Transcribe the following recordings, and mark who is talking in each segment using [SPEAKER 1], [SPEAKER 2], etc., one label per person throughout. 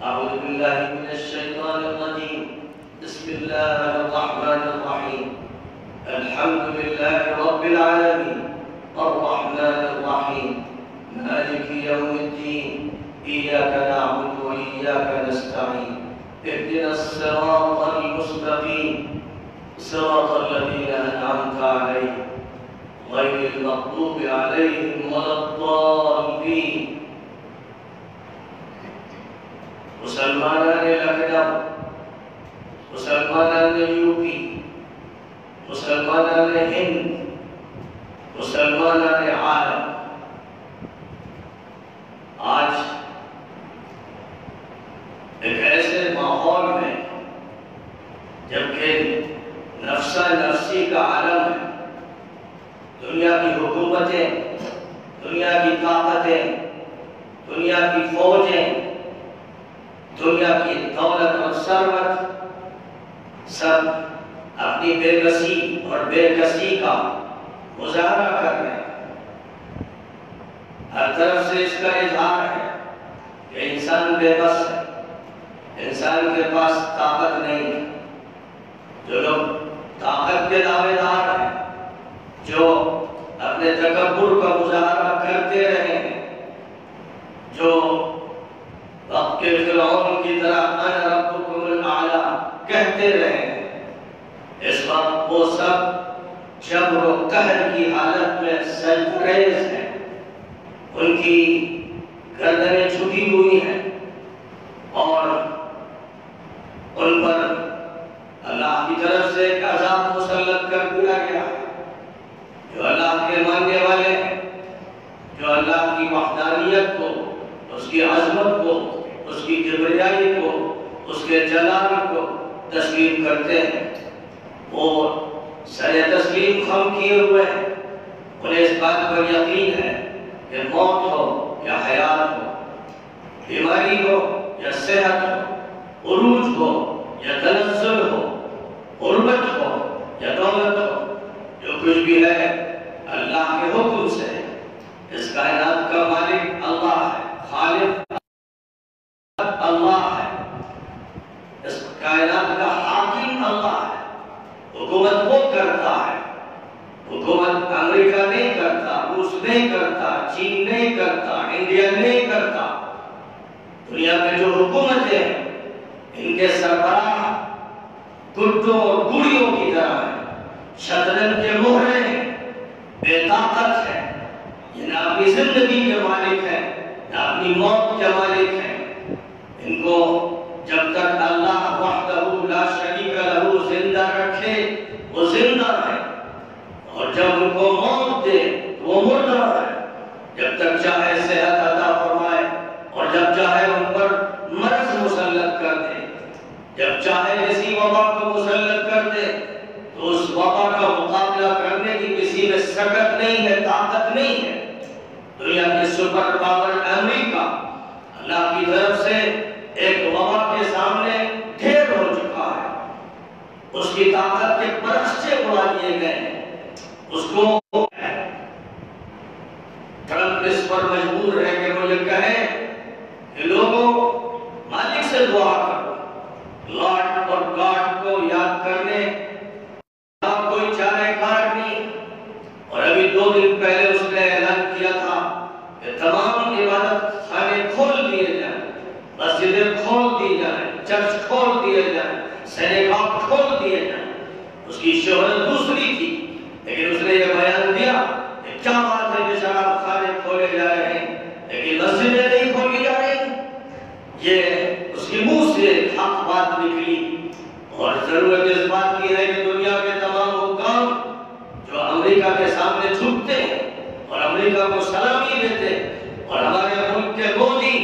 [SPEAKER 1] أعوذ بالله من الشيطان الرجيم. بسم الله الرحمن الرحيم. الحمد لله رب العالمين الرحمن الرحيم مالك يوم الدين إياك نعبد وإياك نستعين اهدنا الصراط المستقيم صراط الذين أنعمت عليهم غير المغضوب عليهم ولا الضالين. مسلمانان لکھنؤ، مسلمانان یوپی، مسلمانان ہند، مسلمانان عالم، آج ایک ایسے ماحول میں جبکہ نفسا نفسی کا عالم ہے، دنیا کی حکومتیں، دنیا کی طاقتیں، دنیا کی فوجیں، دنیا کی دولت اور ثروت سب اپنی بے بسی اور بے کسی کا مظاہرہ کر رہے ہیں. ہر طرف سے اس کا اظہار ہے کہ انسان بے بس ہے، انسان کے پاس طاقت نہیں ہے. جو لوگ طاقت کے دعوے دار ہیں، جو اپنے تکبر کا مظاہرہ کرتے رہے ہیں، جو وقت کے فرعون کی طرح انا ربکم الاعلی کہتے رہے ہیں، اس وقت وہ سب جبر و قہر کی حالت میں سجدریز ہیں. ان کی گردنیں جھکی ہوئی ہیں اور ان پر اللہ کی طرف سے ایک عذاب مسلط کر دیا گیا ہے. جو اللہ کے ماننے والے ہیں، جو اللہ کی وحدانیت کو، اس کی عظمت کو، اس کی کبریائی کو، اس کے جلال کو تسلیم کرتے ہیں، وہ سر تسلیم خم کیے ہوئے ہیں. انہیں اس بات پر یقین ہے کہ موت ہو یا حیات ہو، بیماری ہو یا صحت ہو، عروج ہو یا تنزل ہو، غربت ہو یا دولت ہو، جو کچھ بھی ہے اللہ کے حکم سے. اس کائنات کا مالک اللہ ہے، خالق اللہ ہے، اس کائنات کا حاکم اللہ ہے. حکومت وہ کرتا ہے، حکومت امریکہ نہیں کرتا، روس نہیں کرتا، چین نہیں کرتا، انڈیا نہیں کرتا. دنیا میں جو حکومتیں ہیں ان کے سربراہ گڈوں اور گڑیوں کی طرح ہیں، شطرنج کے مہرے ہیں، بے طاقت ہیں. یہ نہ اپنی زندگی کے مالک ہیں، نہ اپنی موت کے مالک ہیں. ان کو جب تک اللہ وحدہ لا شریک لہ زندہ رکھے وہ زندہ ہے، اور جب ان کو موت دے وہ مردہ ہے. جب تک چاہے صحت عطا فرمائے اور جب چاہے ان پر مرض مسلط کر دے، جب چاہے کسی وبا کو مسلط کر دے تو اس وبا کا مقابلہ کرنے کی کسی میں سکت نہیں ہے، طاقت نہیں ہے. دنیا کی سپر پاور امریکہ اللہ کی طرف سے ایک وبا کے سامنے ڈھیر ہو چکا ہے. اس کی طاقت کے پرچے اڑا دیے گئے ہیں. اس کو ٹرمپ اس پر مجبور ہے کہ وہ یہ کہے کہ لوگوں مالک سے دعا کرو، لارڈ اور گاڈ کو یاد کرنے کا کوئی چارہ کار نہیں. اور ابھی 2 دن پہلے اس نے اعلان کیا تھا کہ تمام عبادت خانے کھول دیے جائیں، مسجدیں کھول دی جائیں، چرچ کھول دیے جائیں، سینیگاگ کھول دیے جائیں. اس کی شہرت دوسری تھی، لیکن اس نے یہ بیان دیا کہ کیا بات ہے کہ شراب خانے کھولے جا رہے ہیں لیکن مسجدیں نہیں کھولی جا رہی. یہ اس کے منہ سے حق بات نکلی. اور ضرورت اس بات کی ہے کہ دنیا کے تمام حکام جو امریکہ کے سامنے جھکتے ہیں اور امریکہ کو سلامی دیتے ہیں، اور ہمارے ملک کے مودی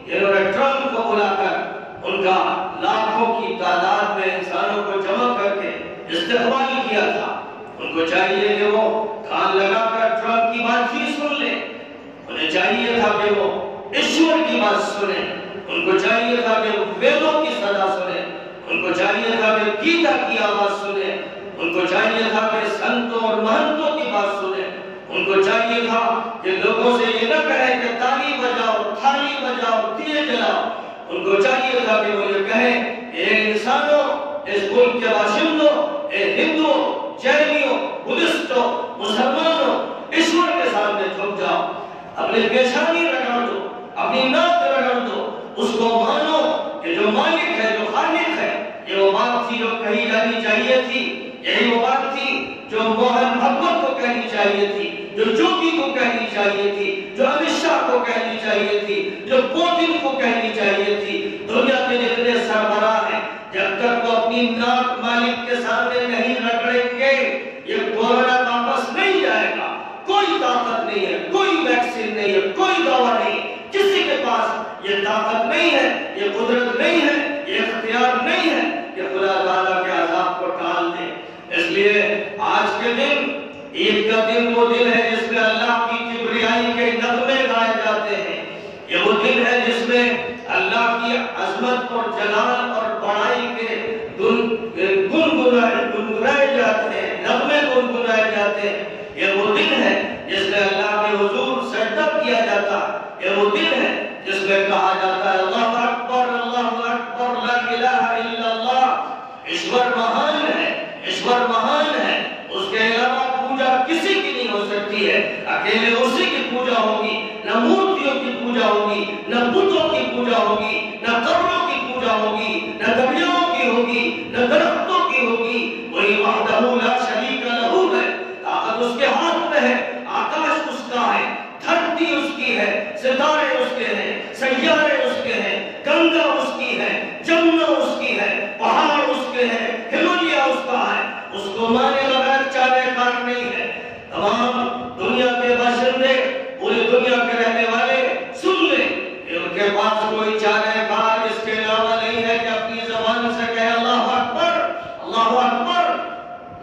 [SPEAKER 1] جنہوں نے ٹرمپ کو بلا کر ان کا لاکھوں کی تعداد میں انسانوں کو جمع کر کے استقبال کیا تھا، ان کو چاہیے کہ وہ کان لگا کر ٹرمپ کی بات ہی سن لیں. انہیں چاہیے تھا کہ وہ ایشور کی بات سنیں، ان کو چاہیے تھا کہ وہ ویدوں کی صدا سنیں، ان کو چاہیے تھا کہ گیتا کی آواز سنیں، ان کو چاہیے تھا کہ سنتوں اور مہنتوں کی بات سنیں. ان کو چاہیے تھا کہ لوگوں سے یہ نہ کہے کہ تالی بجاؤ، تھالی بجاؤ، دیے جلاؤ، ان کو چاہیے تھا کہ وہ یہ کہیں، اے انسانوں، اس ملک کے باشندوں، اے ہندوؤں، جینیوں، بدھسٹوں، مسلمانوں، ایشور کے سامنے جھک جاؤ، اپنی پیشانی رگڑ دو، اپنی ناک رگڑ دو، اس کو مانو کہ جو مالک ہے، جو خالق ہے۔ یہ وہ بات تھی جو کہی جانی چاہیے تھی، یہی وہ بات تھی جو موہن بھگوت کو کہنی چاہیے تھی، جو جوگی کو کہنی چاہیے تھی، جو امت شاہ کو کہنی چاہیے تھی، جو پوتن کو کہنی چاہیے تھی۔ دنیا کے جتنے سربراہ ہیں، جب تک وہ اپنی ناک مالک کے سامنے نہیں رگڑیں گے، یہ کورونا واپس نہیں جائے گا۔ کوئی طاقت نہیں ہے، کوئی ویکسین نہیں ہے، کوئی دوا نہیں، کسی کے پاس یہ طاقت نہیں ہے، یہ قدرت نہیں ہے، یہ اختیار نہیں ہے کہ خدا تعالیٰ کے عذاب کو ٹال دے۔ اس لیے آج کے دن، عید کا دن وہ دن ہے جس میں اللہ کی کبریائی کے نغمے گائے جاتے ہیں۔ یہ وہ دن ہے جس میں اللہ کی عظمت اور جلال اور بڑائی کے گنگنائے جاتے ہیں، نغمے گنگنائے جاتے ہیں۔ یہ وہ دن ہے جس میں اللہ کے حضور سجدہ کیا جاتا ہے۔ یہ وہ دن ہے جس میں کہا جاتا ہے اللہ اکبر لا الہ الا اللہ۔ ایشور مہان ہے، ایشور مہان ہے، اس کے علاوہ پوجا کسی کی نہیں ہو سکتی ہے۔ اکیلے اسی کی پوجا ہوگی، نہ مورتیوں کی پوجا ہوگی، نہ بتوں کی پوجا ہوگی، نہ قبروں کی پوجا ہوگی، نہ دریاؤں کی ہوگی، نہ درختوں کی ہوگی۔ وہی وحدہ لا شریک لہ ہے، طاقت اس کے ہاتھ میں ہے، آکاش اس کا ہے، دھرتی اس کی ہے، ستارے اس کے ہیں، سیارے اس کے ہیں، گنگا اس کی ہے، جمنا اس کی ہے، پہاڑ اس کے ہیں، ہمالیہ اس کا ہے۔ اس کو مانے بغیر چارے کار نہیں ہے۔ تمام دنیا کے باشندے، پوری دنیا کے رہنے والے سن لیں کہ ان کے پاس کوئی چارے کار اس کے علاوہ نہیں ہے کہ اپنی زبان سے کہے اللہ اکبر، اللہ اکبر،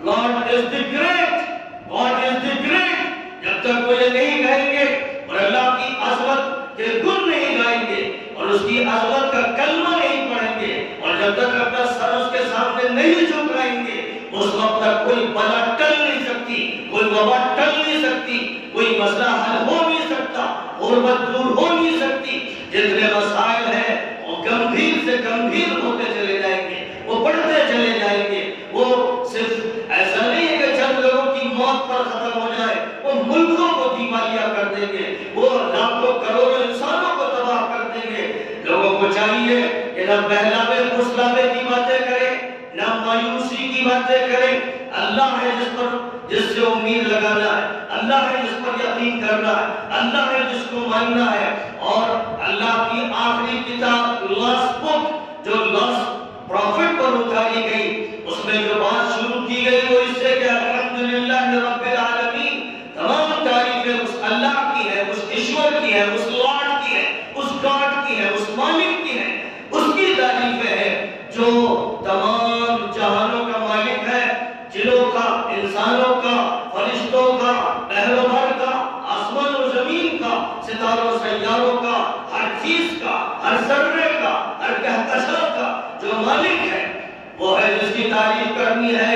[SPEAKER 1] God is the great، God is the great۔ جب تک وہ یہ نہیں کہیں گے اور اللہ کی عظمت کے گن نہیں گائیں گے اور اس کی عظمت کا کلمہ نہیں پڑھیں گے، اور جب تک اپنا سر اس کے سامنے نہیں جھکائیں گے، اس وقت تک کوئی بلا ٹل نہیں سکتی، کوئی وبا ٹل نہیں سکتی، کوئی مسئلہ حل ہو نہیں سکتا، غربت دور ہو نہیں سکتی۔ جتنے مسائل ہیں وہ گمبھیر سے گمبھیر ہوتے چلے جائیں گے، وہ بڑھتے چلے جائیں گے۔ وہ صرف ایسا نہیں ہے کہ چند لوگوں کی موت پر ختم ہو جائے، وہ ملکوں کو دیوالیہ کر دیں گے، وہ لاکھوں کروڑوں انسانوں کو تباہ کر دیں گے۔ لوگوں کو چاہیے کہ نہ بہلاوے پھسلاوے کی باتیں کریں، نہ مایوسی کی باتیں کریں۔ اللہ ہے جس سے امید لگانا ہے، اللہ ہے جس پر یقین کرنا ہے، اللہ ہے جس کو ماننا ہے۔ اور اللہ کی آخری کتاب لاسٹ بک جو لاسٹ پروفٹ پر اتاری گئی، اس میں جو بات شروع کی گئی وہ اس سے کہ الحمدللہ رب العالمین، تمام تعریفیں اس اللہ کی ہے، اس ایشور کی ہے، اس لارڈ کی ہے، اس گاڈ کی ہے، اس مالک کی ہے، اس کی تعریفیں ہیں جو تمام جہانوں کا مالک ہے، جنوں کا، انسانوں کا، فرشتوں کا، بحر و بحر کا، آسمان و زمین کا، ستاروں سیاروں کا، ہر چیز کا، ہر ذرے کا، ہر کہکشاں کا جو مالک ہے وہ ہے جس کی تعریف کرنی ہے۔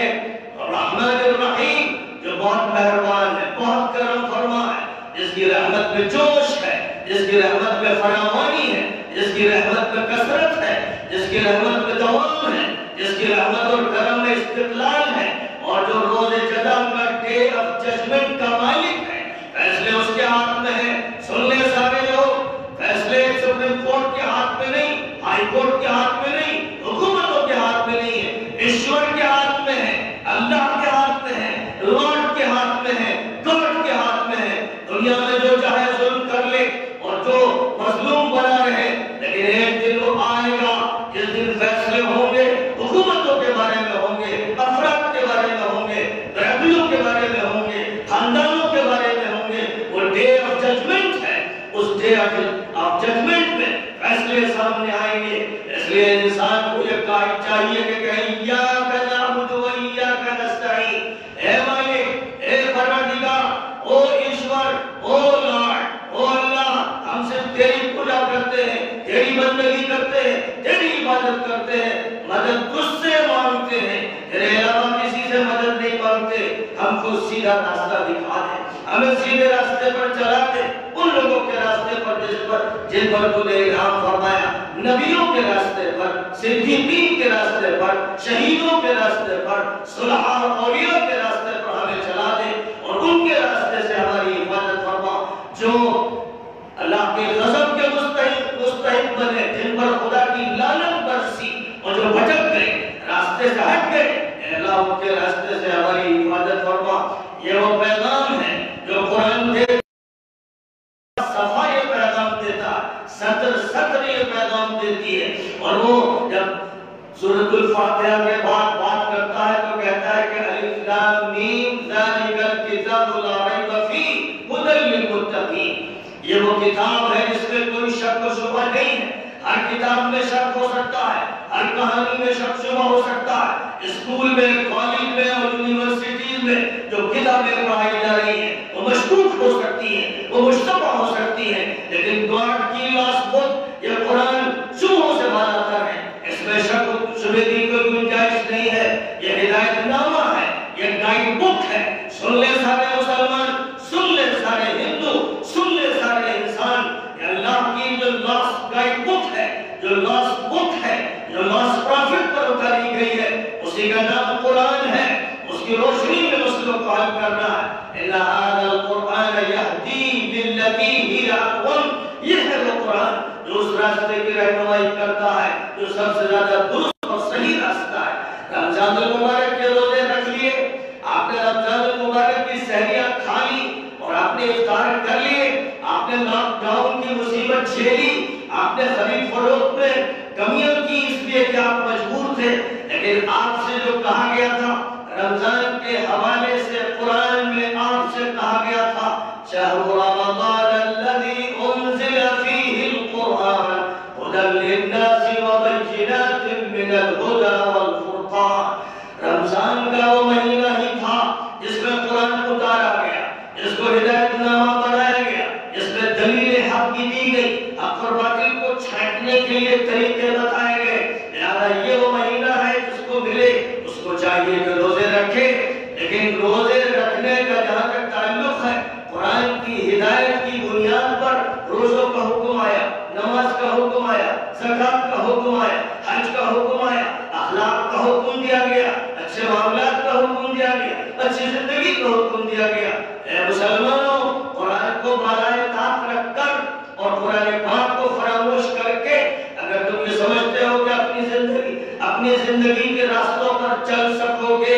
[SPEAKER 1] الرحمن الرحیم جو بہت مہربان ہے، بہت کرم فرما ہے، جس کی رحمت میں جوش ہے، جس کی رحمت میں فراوانی ہے، جس کی رحمت میں کثرت ہے، جس کی رحمت میں دوام ہے، جس کی رحمت اور کرم میں استقلال ہے، اور جو روز جزا کا ڈے آف ججمنٹ کا مالک ہے۔ فیصلے اس کے ہاتھ میں ہیں۔ سن لے سارے لوگ، فیصلے سپریم کورٹ کے ہاتھ میں نہیں، ہائی کورٹ کے ہاتھ میں نہیں، حکومتوں کے ہاتھ میں نہیں ہے، ایشور کے ہاتھ میں ہے، اللہ کے ہاتھ میں ہے، لارڈ کے ہاتھ میں ہے، گاڈ کے ہاتھ میں ہے۔ دنیا میں جو چاہے ظلم کر لے اور جو مظلوم بنا رہے، لیکن ایک دن وہ آئے گا جس دن فیصلے ہوں گے، حکومتوں کے بارے میں ہوں گے، افراد کے بارے میں ہوں گے، رہبریوں کے بارے میں ہوں گے، خاندانوں کے بارے میں ہوں گے۔ وہ ڈے آف ججمنٹ ہے، اس ڈے آف ججمنٹ میں فیصلے سامنے آئیں گے۔ اس لیے انسان کو یہ چاہیے کہ کہیں ایاک نعبد و ایاک نستعین، اے مالک، اے پروردگار، او ایشور، او لارڈ، او اللہ، ہم صرف تیری پوجا کرتے ہیں، تیری بندگی کرتے ہیں، تیری عبادت کرتے ہیں، مدد تجھ سے مانگتے ہیں، تیرے علاوہ کسی سے مدد نہیں مانگتے۔ ہم کو سیدھا راستہ دکھا دے، ہمیں سیدھے راستے پر چلا دے، ان لوگوں کے راستے پر جن پر تو نے انعام فرمایا، نبیوں کے راستے پر، صدیقین کے راستے پر، شہیدوں کے راستے پر، صلحاء اور اولیاء کے راستے پر ہمیں چلا دے اور ان کے راستے سے ہماری حفاظت فرما۔ جو اللہ کے غضب کے مستحق بنے، جن پر خدا کی لعنت برسی اور جو بھٹک گئے، راستے سے ہٹ گئے، اے اللہ ان کے راستے سے ہماری حفاظت فرما۔ یہ وہ پیغام ہے جو قرآن دے صفائی پیغام دیتا، سطر یہ پیغام دیتی ہے۔ اور وہ جب سورۃ الفاتحہ کے بعد بات کرتا ہے تو کہتا ہے کہ الف لام میم ذالک الکتاب لا ریب فیہ ھدی للمتقین۔ یہ وہ کتاب ہے جس میں کوئی شک و شبہ نہیں ہے۔ ہر کتاب میں شک ہو سکتا ہے، ہر کہانی میں شک شبہ ہو سکتا ہے۔ اسکول میں، کالج میں اور یونیورسٹیز میں جو کتابیں پڑھائی جا رہی ہیں وہ مشکوک ہو سکتی ہیں، وہ مشتبہ ہو سکتی ہیں، لیکن گاڈ کی لاس بک یہ قرآن شبہوں سے بالا تر ہے۔ اس میں شک و شبہ کی کوئی گنجائش نہیں ہے۔ یہ ہدایت نامہ ہے، یہ گائیڈ بک ہے۔ سن لے سارے مسلمان، سن لے سارے ہندو، سن لے سارے انسان، یہ اللہ کی جو لاسٹ گائیڈ بک ہے، جو لاسٹ بک ہے، جو لاسٹ پرافٹ پر اتاری گئی ہے، اسی کا نام قرآن ہے۔ اس کی روشنی میں مسئلوں کو حل کرنا ہے۔ اِنَّ هَذَا الْقُرْآنَ يَهْدِي لِلَّتِي هِيَ أَقْوَمُ۔ یہ ہے وہ قرآن جو اس راستے کی رہنمائی کرتا ہے جو سب سے زیادہ درست اور صحیح راستہ ہے۔ رمضان المبارک کے روزے رکھ لیے، آپ نے رمضان المبارک کی سحریاں کھا لی اور آپ نے افطار کر لیے، آپ نے لاک ڈاؤن کی مصیبت جھیلی، آپ نے خرید فروخت میں کمیاں کی اس لیے کہ آپ مجبور تھے، لیکن آپ سے جو کہا گیا تھا رمضان کے حوالے سے قرآن میں آپ سے کہا گیا تھا شہر رمضان الذی انزل فیہ القرآن ھدی للناس وبینات من الہدی والفرقان۔ رمضان کا وہ مہینہ ہی تھا جس میں قرآن اتارا گیا، جس کو ہدایت نامہ بنایا گیا، جس میں دلیل حق کی دی گئی، حق اور باطل کو چھانٹنے کے لیے طریقے بتائے گئے۔ لہذا یہ وہ مہینہ ہے جس کو ملے اس کو چاہیے کہ روزے رکھے، لیکن روزے رکھنے کا جہاں تک تعلق ہے قرآن کی ہدایت کی بنیاد پر روزوں کا حکم آیا، نماز کا حکم آیا، زکوٰۃ کا حکم آیا، حج کا حکم آیا، اخلاق کا حکم دیا گیا، اچھے معاملات کا حکم دیا گیا، اچھی زندگی کا حکم دیا گیا۔ اے مسلمانوں، قرآن کو بالائے طاق رکھ کر اور قرآن پاک کو فراموش کر کے اگر تم یہ سمجھتے ہو کہ اپنی زندگی کے راستوں پر چل سکو گے،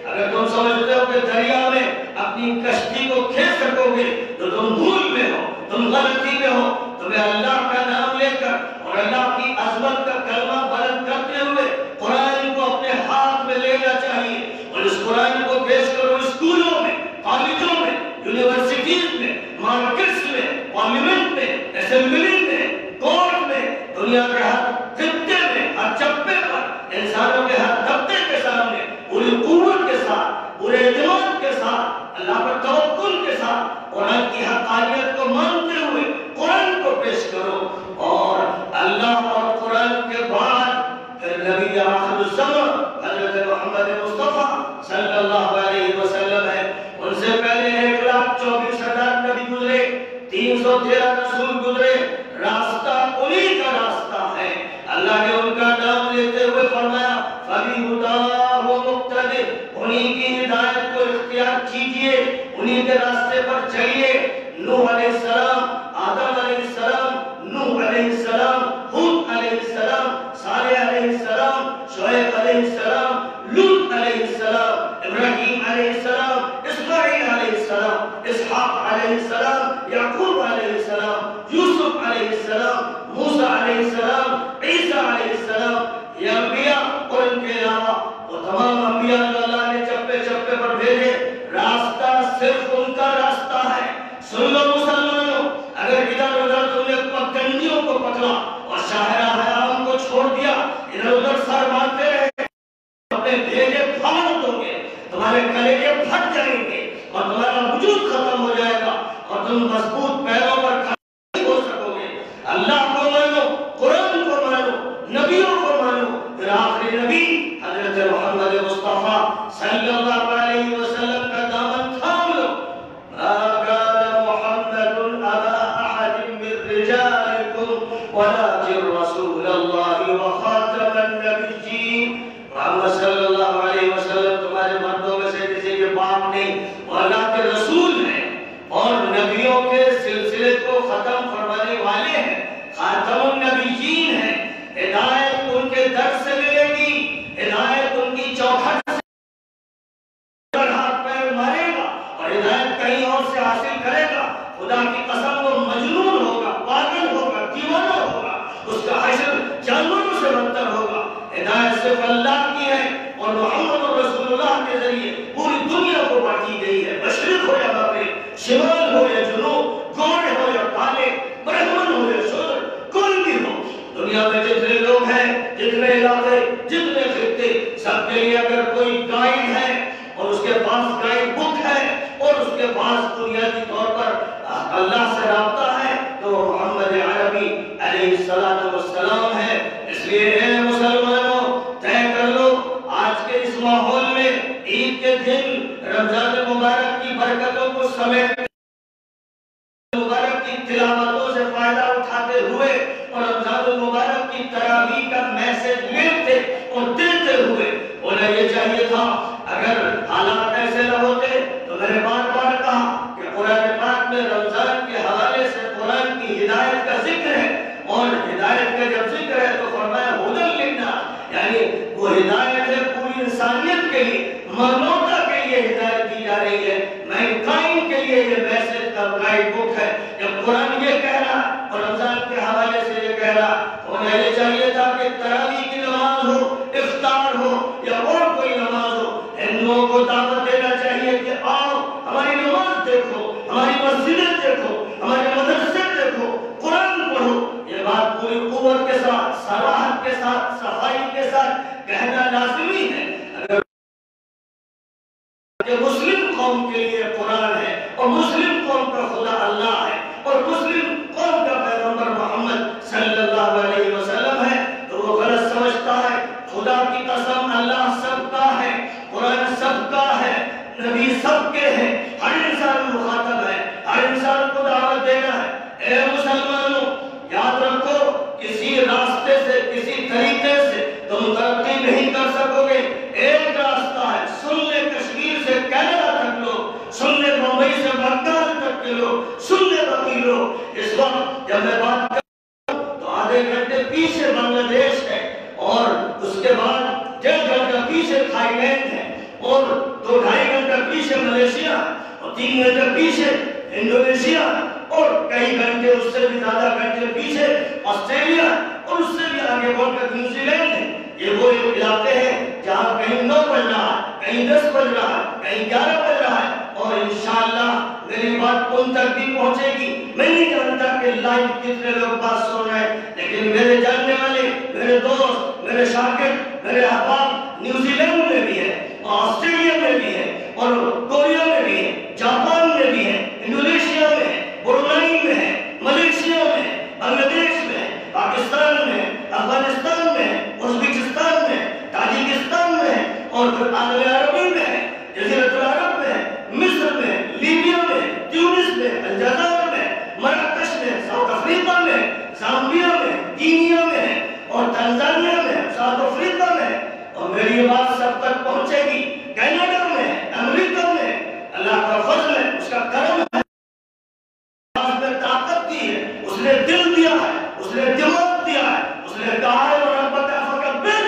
[SPEAKER 1] اگر تم سمجھتے ہو کہ دریا میں اپنی کشتی کو کھینچ سکو گے، تو تم بھول میں ہو، تم غلطی میں ہو۔ تمہیں اللہ کا نام لے کر اور اللہ کی عظمت کا کلمہ بلند کرتے ہوئے قرآن کو اپنے ہاتھ میں لینا چاہیے اور اس قرآن کو پیش کرو اسکولوں میں، کالجوں میں، یونیورسٹیز میں، مارکیٹس میں، پارلیمنٹ میں، اسمبلی میں، کورٹ میں، دنیا کے ہر خطے میں، ہر چپے پر، انسانوں کے ہر طبقے کے سامنے پوری قوت کے ساتھ، پورے اعتماد کے ساتھ، اللہ پر توکل کے ساتھ قرآن کی حقانیت کو مانتے ہوئے قرآن کو پیش کرو۔ اور اللہ اور قرآن کے بعد پھر نبی آخر الزمان حضرت محمد مصطفیٰ صلی اللہ علیہ وسلم ہے۔ ان سے پہلے 1,24,000 نبی گزرے، 313 رسول گزرے، راستہ انہی کا راستہ ہے۔ اللہ نے ان کا نام لیتے ہوئے فرمایا فَبِهُدَاهُ مُقْتَدِرْ، انہی کی ہدایت کو اختیار کیجئے، انہی کے راستے پر چلیے۔ نوح علیہ السلام، آدم علیہ السلام، نوح علیہ السلام، ہود علیہ السلام، صالح علیہ السلام، شعیب علیہ السلام، لوط علیہ السلام، ابراہیم علیہ السلام، اسماعیل علیہ السلام، اسحاق علیہ السلام، یعقوب علیہ السلام، یوسف علیہ السلام، موسیٰ علیہ السلام، عیسیٰ علیہ السلام، یہ انبیاء اور ان کے علاوہ وہ تمام انبیاء جو اللہ نے چپے چپے پر بھیجے، راستہ صرف ان کا راستہ ہے۔ سن لو مسلمانوں، اگر ادھر ادھر تم نے پگڈنڈیوں کو پکڑا اور شاہراہ حرام کو چھوڑ دیا، ادھر ادھر سر مارتے رہے، اپنے بھیجے پھاڑ دو گے، تمہارے کلیجے پھٹ جائیں گے اور تمہارا وجود ختم ہو جائے گا اور تم مضبوط پیروں پر کھڑے نہیں ہو سکو گے۔ اللہ کو مانو، قرآن کو مانو، نبیوں کو مانو، پھر آخری نبی حضرت محمد مصطفیٰ صلی اللہ علیہ وسلم کا دامن تھام لو۔ ولكن رسول الله لوگ ہیں، جتنے علاقے، جتنے خطے، سب کے لیے اگر کوئی گائیڈ ہے اور اس کے پاس گائیڈ بک ہے اور اس کے پاس بنیادی طور پر اللہ سے رابطہ ہے تو محمد عربی علیہ السلام ہے۔ اس لیے اے مسلمانوں، طے کر لو آج کے اس ماحول میں عید کے دن رمضان مبارک کی برکتوں کو سمیٹ مبارک کی تلاوتوں سے فائدہ اٹھاتے ہوئے اور رمضان المبارک کی تراویح کا میسج لیتے اور دیتے ہوئے انہیں یہ چاہیے تھا، اگر حالات ایسے نہ ہوتے تو میں نے بار بار کہا کہ قرآن پاک میں رمضان کے حوالے سے قرآن کی ہدایت کا ذکر ہے، اور ہدایت کا جب ذکر ہے تو فرمایا ہدی للناس، یعنی وہ ہدایت ہے پوری انسانیت کے لیے، مانوتا کے لیے ہدایت دی جا رہی ہے، مینکائنڈ کے لیے یہ میسج کا گائیڈ بک ہے۔ جب قرآن یہ کہہ رہا اور رمضان کے حوالے سے یہ کہہ رہا، انہیں یہ چاہیے تھا کہ تراویح کی نماز ہو، افطار ہو یا اور کوئی نماز ہو، ہندوؤں کو دعوت دینا چاہیے کہ آؤ ہماری نماز دیکھو، ہماری مسجدیں دیکھو، ہمارے مدرسے دیکھو، قرآن پڑھو۔ یہ بات پوری قوت کے ساتھ، صراحت کے ساتھ، صفائی کے ساتھ کہنا لازمی ہے کہ مسلم قوم کے لیے قرآن ہے اور مسلم قوم کا خدا اللہ ہے اور مسلم قوم کا پیغمبر محمد صلی اللہ علیہ وسلم ہے، تو وہ غلط سمجھتا ہے۔ خدا کی قسم اللہ سب کا ہے، قرآن سب کا ہے، نبی سب کے ہیں، ہر انسان مخاطب ہے، ہر انسان کو دعوت دینا ہے۔ اے مسلمانوں، یاد رکھو کسی راستے سے، کسی طریقے سے تم ترقی نہیں کر سکو گے۔ ایک راستہ ہے، سن لے کشمیر سے کینیڈا تک لوگ، سن لے ممبئی سے بنگال تک کے لوگ، سن لے باقی لوگ۔ اس وقت جب میں بات کرتا ہوں تو آدھے گھنٹے پیچھے بنگلہ دیش ہے، اور اس کے بعد 1.5 گھنٹہ پیچھے تھائی لینڈ ہے، اور 2-2.5 گھنٹہ پیچھے ملیشیا، اور 3 گھنٹے پیچھے انڈونیشیا، اور کئی گھنٹے اس سے بھی زیادہ گھنٹے پیچھے آسٹریلیا، اور اس سے بھی آگے بڑھ کر نیوزی لینڈ ہے۔ یہ وہ علاقے ہیں جہاں کہیں 9 بج رہا ہے، کہیں 10 بج رہا ہے، کہیں 11 بج رہا ہے، اور انشاءاللہ میری بات ان تک بھی پہنچے گی۔ میں نہیں جانتا کہ لائیو کتنے لوگ بات سن رہے ہیں، لیکن میرے جاننے والے، میرے دوست، میرے شاگرد، میرے احباب نیوزی لینڈ میں بھی ہے، آسٹریلیا میں بھی ہے، اور کوریا میں بھی ہے، جاپان میں بھی ہے، انڈونیشیا میں ہے، برونائی میں ہے، ملیشیا میں ہے، بنگلہ دیش میں ہے، پاکستان میں ہے، افغانستان میں ہے، ازبکستان میں ہے، تاجکستان میں ہے، اور پھر عالم عربی میں ہے، جزیرۃ العرب میں ہے، مصر میں ہے، لیبیا میں ہے، تیونس میں ہے، الجزائر میں ہے، مراکش میں ہے، ساؤتھ افریقہ میں ہے، زامبیا میں ہے، کینیا میں ہے، اور تنزانیہ میں ہے، ساؤتھ افریقہ میں ہے، اور میری یہ بات سب تک پہنچے گی۔ کینیڈا میں ہے، امریکہ میں ہے، اللہ کا فضل ہے، اس کا کرم ہے، اس نے طاقت دی ہے، اس نے دل دیا ہے، اس نے دماغ دیا ہے، اس نے کہا ہے ربک فکبر،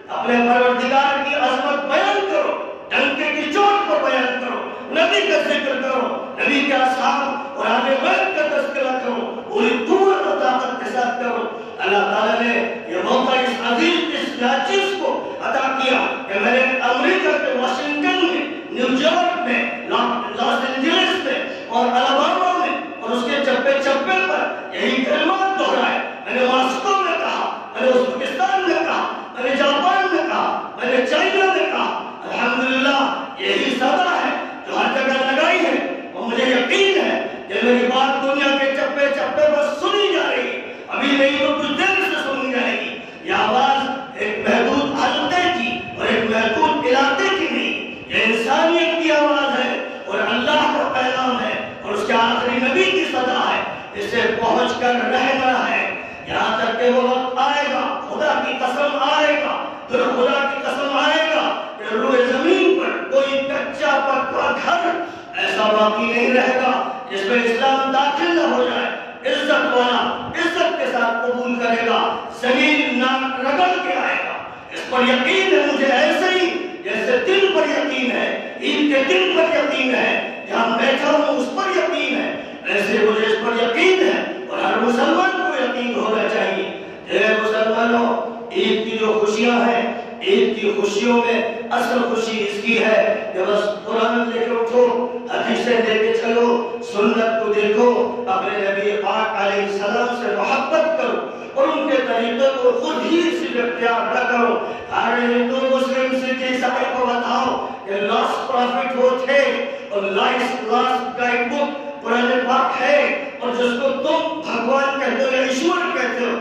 [SPEAKER 1] اپنے پروردگار کی عظمت بیان کرو، ڈنکے کی چوٹ پر بیان کرو، نبی کا ذکر کرو، نبی کے اصحاب اور اہل بیت کا تذکرہ کرو، پوری قوت اور طاقت کے ساتھ کرو۔ اللہ تعالیٰ نے یہ موقع اس عزیز اس ناچیز کو عطا کیا کہ میں نے امریکہ کے واشنگٹن میں، نیو یارک میں، لاس اینجلس میں اور الاباما میں اور اس کے چپے چپے پر یہی کلمات دہرائے۔ میں نے ماسکو میں کہا، میں نے ازبکستان میں کہا، میں نے جاپان میں کہا، میں نے چائنا میں کہا۔ الحمدللہ یہی صدا ہے جو ہر جگہ لگائی ہے، اور مجھے یقین ہے کہ میری بات دنیا کے چپے چپے پر سنی جا رہی ہے، ابھی نہیں تو کچھ دیر سے سنی جائے گی۔ یہ آواز ایک محدود حلقے کی اور ایک محدود علاقے کی نہیں، یہ انسانیت کی آواز ہے اور اللہ کا پیغام ہے اور اس کے آخری نبی کی صدا ہے۔ اسے پہنچ کر رہنا ہے یہاں تک کہ وہ وقت آئے گا، خدا کی قسم آئے گا، پھر خدا کی قسم آئے گا کہ روئے زمین پر کوئی کچا پکا گھر ایسا باقی نہیں رہے گا جس میں اسلام داخل نہ ہو جائے۔ عزت والا عزت کے ساتھ قبول کرے گا، زمین ناک رگڑ کے آئے گا۔ اس پر یقین ہے مجھے، ایسے ہی جیسے دل پر یقین ہے، عید کے دن پر یقین ہے، جہاں بیٹھا ہوں اس پر یقین ہے، ایسے مجھے اس پر یقین ہے اور ہر مسلمان کو یقین ہونا چاہیے۔ اے مسلمانوں، عید کی جو خوشیاں ہیں، عید کی خوشیوں میں اصل خوشی اس کی ہے کہ بس قرآن لے کے اٹھو، حدیثیں لے کے چلو، سنت کو دیکھو، اپنے نبی پاک علیہ السلام سے محبت کرو، اور ان کے طریقے کو خود ہی صرف اختیار نہ کرو. ہر ہندو مسلم سکھ عیسائی کو بتاؤ کہ لاسٹ پرافٹ وہ تھے اور لاسٹ گائیڈ بک قرآن پاک ہے، اور جس کو تم بھگوان کہتے ہو یا ایشور کہتے ہو،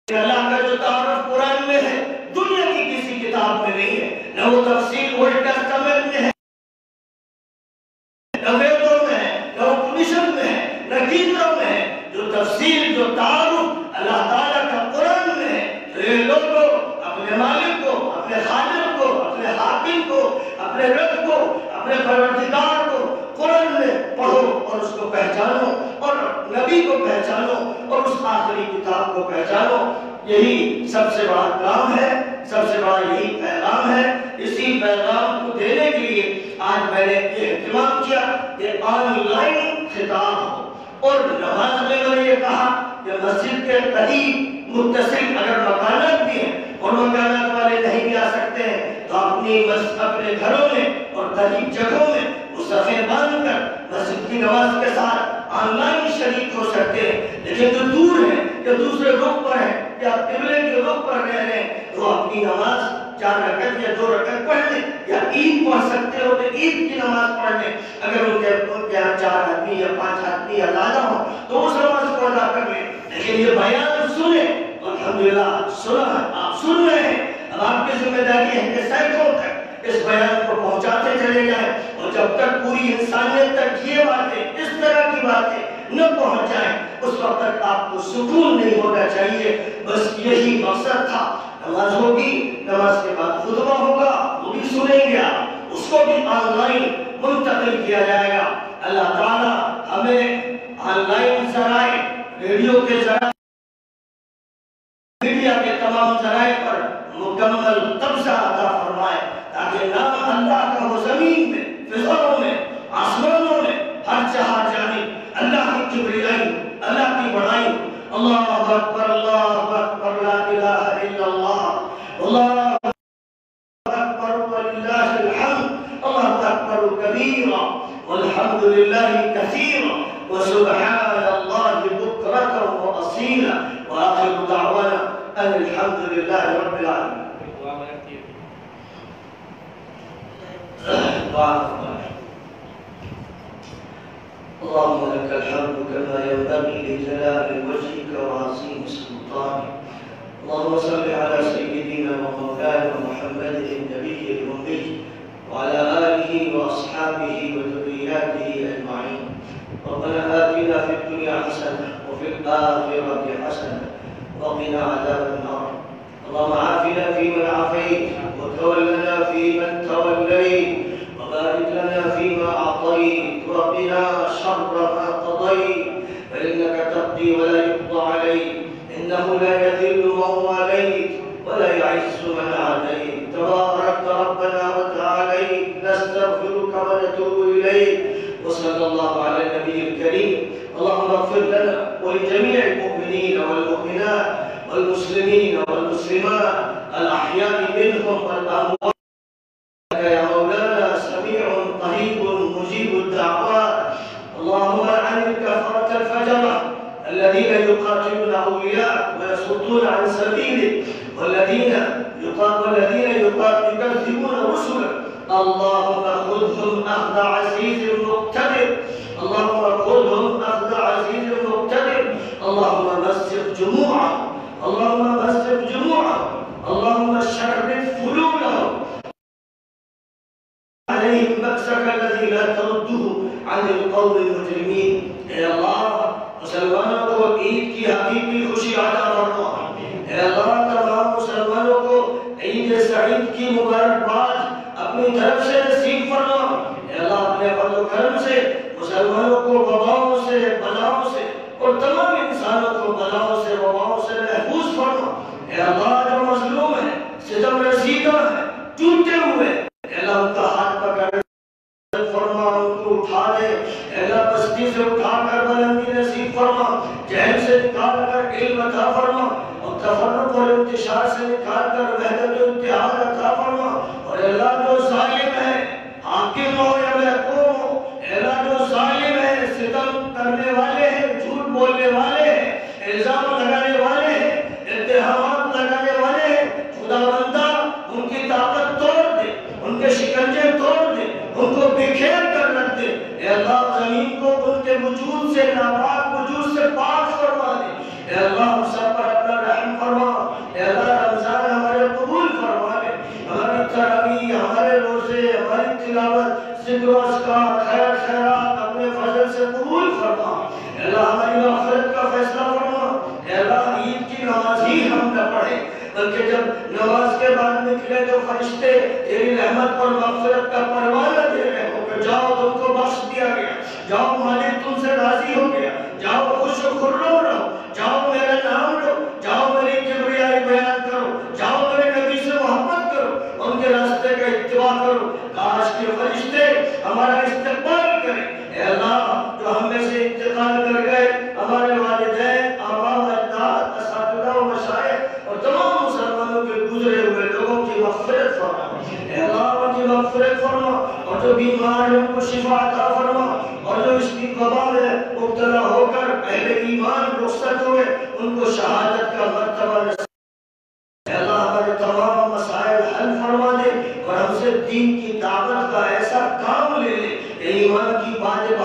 [SPEAKER 1] اللہ کا جو تعارف قرآن میں ہے دنیا کی کسی کتاب میں نہیں ہے. نہ وہ تفسیر اولڈ ٹیسٹامنٹ میں ہے، نہ ویدوں میں ہے، نہ اپنشد میں ہے، نہ گیتوں میں ہے. جو تفسیر، جو تعارف اللہ تعالیٰ کا قرآن میں ہے، تو یہ لوگوں اپنے مالک کو، اپنے خالق کو، اپنے حاکم کو، اپنے رب کو، اپنے پروردگار کو قرآن میں پڑھو اور اس کو پہچانو، اور نبی کو پہچانو، اور اس آخری کتاب کو پہچانو. یہی سب سے بڑا کام ہے، سب سے بڑا یہی پیغام ہے. اسی پیغام کو دینے کے لیے آج میں نے یہ اہتمام کیا کہ آن لائن خطاب ہو. اور نماز میں میں نے یہ کہا کہ مسجد کے قریب متصل اگر مکانات بھی ہیں اور مکانات والے نہیں بھی آ سکتے ہیں تو اپنے گھروں میں اور قریب جگہوں میں صفیں باندھ کر مسجد کی نماز کے ساتھ آن لائن شریک ہو سکتے ہیں. لیکن جو دور ہیں یا دوسرے رخ پر ہیں یا قبلے کے رخ پر رہ رہے ہیں تو اپنی نماز 4 رکعت یا 2 رکعت پڑھ لیں، یا عید پڑھ سکتے ہو تو عید کی نماز پڑھ لیں. اگر ان کے یہاں 4 آدمی یا 5 آدمی یا زیادہ ہو تو اس نماز کو ادا کر لیں. لیکن یہ بیان سنیں، الحمدللہ سنا، آپ سن رہے ہیں. اب آپ کی ذمہ داری ہے کہ سینکڑوں تک اس بیان کو پہنچاتے چلے جائیں، اور جب تک پوری انسانیت تک یہ باتیں، اس طرح کی باتیں نہ پہنچ جائیں اس وقت تک آپ کو سکون نہیں ہونا چاہیے. بس یہی مقصد تھا. نماز ہوگی، نماز کے بعد خطبہ ہوگا، وہ بھی سنیں گے، اس کو بھی آن لائن منتقل کیا جائے گا. اللہ تعالیٰ ہمیں آن لائن ذرائع، ریڈیو کے ذرائع، میڈیا کے تمام ذرائع پر مکمل قبضہ عطا فرمائے تاکہ نام اللہ کا ہو زمین میں، فضاؤں میں، آسمانوں میں، ہر جہاں جانب اللہ کی کبریائی، اللہ کی بڑائی. اللہ اکبر، اللہ اکبر، لا الہ الا اللہ، اللہ اکبر وللہ الحمد، اللہ اکبر کبیرا والحمد للہ کثیرا وسبحان اللہ بکرة واصیلا وآخر دعوانا ان الحمد للہ رب العالمین. اللهم لك الحمد كما ينبغي لجلال وجهك وعظيم سلطانك. اللهم صل على سيدنا ومولانا محمد النبي الأمي وعلى آله وأصحابه وذرياته أجمعين. ربنا آتنا في الدنيا حسنة وفي الآخرة حسنة وقنا عذاب النار. اللهم عافنا فيمن عافيت وتولنا فيمن توليت وبارك لنا فيما أعطيت وقنا شر ما قضيت فإنك تقضي ولا يقضى عليك إنه لا يذل من واليت ولا يعز من عاديت تباركت ربنا وتعاليت نستغفرك ونتوب إليك. وصلى الله على النبي الكريم. اللهم اغفر لنا ولجميع المؤمنين والمؤمنات والمسلمين والمسلمات الأحياء منهم والأموات يا مولانا سميع قريب مجيب الدعوات. اللهم لعن الكفرة الفجرة الذين يقاتلون أولياءك ويصدون عن سبيلك والذين يكذبون رسلك. اللهم خذهم أخذ عزيز مقتدر، اللهم خذهم أخذ عزيز مقتدر. اللهم مزق جموعهم، اللهم مزق جموعهم، اللهم شرد فلولهم عليهم بأسك الذي لا ترده عن القوم المجرمين. اے اللہ مسلمانوں کو عید کی حقیقی خوشی عطا فرما. اے اللہ تمام مسلمانوں کو عید سعید کی مبارکباد اپنی طرف سے نصیب فرما. اے اللہ اپنے فضل و کرم سے مسلمانوں کو وباؤں سے، بلاؤں سے اور تمام انسانوں کو بلاؤں سے، وباؤں سے محفوظ فرما. اے اللہ جو مظلوم ہیں، ستم رسیدہ ہیں، ٹوٹے ہوئے، اے اللہ ان کا ہاتھ پکڑ فرما، ان کو اٹھا دے. اے اللہ پستی سے اٹھا کر بلندی نصیب فرما، جہل سے نکال کر علم عطا فرما، اور تفرق اور انتشار سے نکال کر وحدت و اتحاد عطا فرما. اور اے اللہ جو ظالم ہے، حاکم ہو یا محکوم ہو، اے اللہ جو ظالم ہے، ستم کرنے والے ہیں، جھوٹ بولنے والے ہیں، نماز ہی ہم نہ پڑھیں، بلکہ جب نماز کے بعد نکلے تو فرشتے تیری رحمت اور مغفرت کا پروانہ دے رہے ہو کہ جاؤ تم کو بخش دیا گیا، جاؤ مالک تم سے راضی ہو گیا، جاؤ خوش و خرم رہو، جاؤ میرا نام لو، جاؤ میری کبریائی بیان کرو، جاؤ میرے نبی سے محبت کرو، ان کے راستے کا اتباع کرو۔ کاش کے فرشتے ہمارا استقبال کریں۔ اے اللہ جو ہم میں سے انتقال کر گئے، ہمارے والدین، آباء و اجداد، اساتذہ و مشائخ اور تمام مسلمانوں کے گزرے ہوئے لوگوں کی مغفرت فرما۔ اے اللہ ان کی مغفرت فرما، اور جو بیمار ہیں ان کو شفا عطا فرما، اور جو اس کی وبا میں مبتلا ہو کر اہل ایمان رخصت ہوئے ان کو شہادت کا مرتبہ نصیب۔ اے اللہ ہمارے تمام مسائل حل فرما دے اور ہم سے دین کی دعوت کا ایسا کام لے لے کہ ایمان کی باتیں